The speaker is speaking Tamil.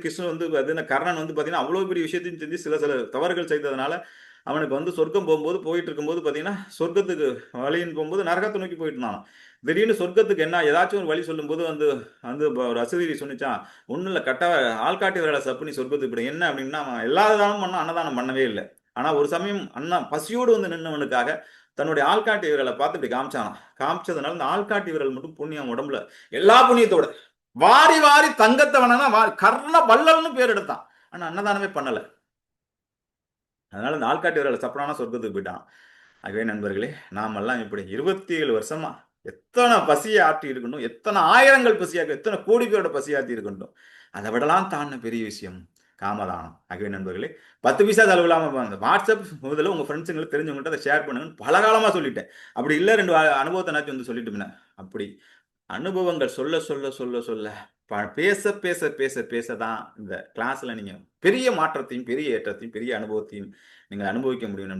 கிருஷ்ணன் கர்ணன் பாத்தீங்கன்னா அவ்வளவு பெரிய விஷயத்தையும் செஞ்சு சில சில தவறுகள் செய்ததுனால அவனுக்கு சொர்க்கம் போகும்போது போயிட்டு இருக்கும்போது பாத்தீங்கன்னா சொர்க்கத்துக்கு வழின்னு போகும்போது நரகத்தை நோக்கி போயிட்டு இருந்தான். திடீர்னு சொர்க்கத்துக்கு என்ன ஏதாச்சும் ஒரு வழி சொல்லும்போது வந்து வந்து ஒரு அசரீரி சொன்னிச்சான், ஒன்றும் இல்லை கட்ட ஆள்காட்டி விரலை சப்புனி சொர்க்கத்துக்கு போயிடு. என்ன அப்படின்னா அவன் எல்லா தானம் பண்ண அன்னதானம் பண்ணவே இல்லை. ஆனா ஒரு சமயம் அண்ணா பசியோடு நின்னவனுக்காக தன்னுடைய ஆள்காட்டி விரலை பார்த்து இப்படி காமிச்சான். காமிச்சதுனால இந்த ஆள்காட்டி விரல் மட்டும் புண்ணியம் உடம்புல எல்லா புண்ணியத்தோட வாரி வாரி தங்கத்தை வேணா கர்ண வள்ளல்னு பேர் எடுத்தான். ஆனா அன்னதானமே பண்ணல. அதனால இந்த ஆள்காட்டி விரலை சப்பனானா சொர்க்கத்துக்கு போயிட்டான். ஆகவே நண்பர்களே, நாமெல்லாம் இப்படி 27 வருஷமா எத்தனை பசியை ஆற்றி இருக்கணும், எத்தனை ஆயிரங்கள் பசியாக, எத்தனை கோடி பேரோட பசியாற்றி இருக்கணும். அதை விடலாம் தாண்டின பெரிய விஷயம் காமதானம். ஆகவே நண்பர்களே, 10 பைசா செலவு இல்லாம அந்த வாட்ஸ்அப் முதல்ல உங்க ஃப்ரெண்ட்ஸுங்களுக்கு தெரிஞ்சவங்கள்ட்ட அதை ஷேர் பண்ணுங்கன்னு பல காலமா சொல்லிட்டேன். அப்படி இல்லை 2 அனுபவத்தை சொல்லிட்டு அப்படி அனுபவங்கள் சொல்ல சொல்ல சொல்ல சொல்ல பேச பேச பேச பேச தான் இந்த கிளாஸ்ல நீங்க பெரிய மாற்றத்தையும் பெரிய ஏற்றத்தையும் பெரிய அனுபவத்தையும் நீங்கள் அனுபவிக்க முடியும் நண்பர்களே.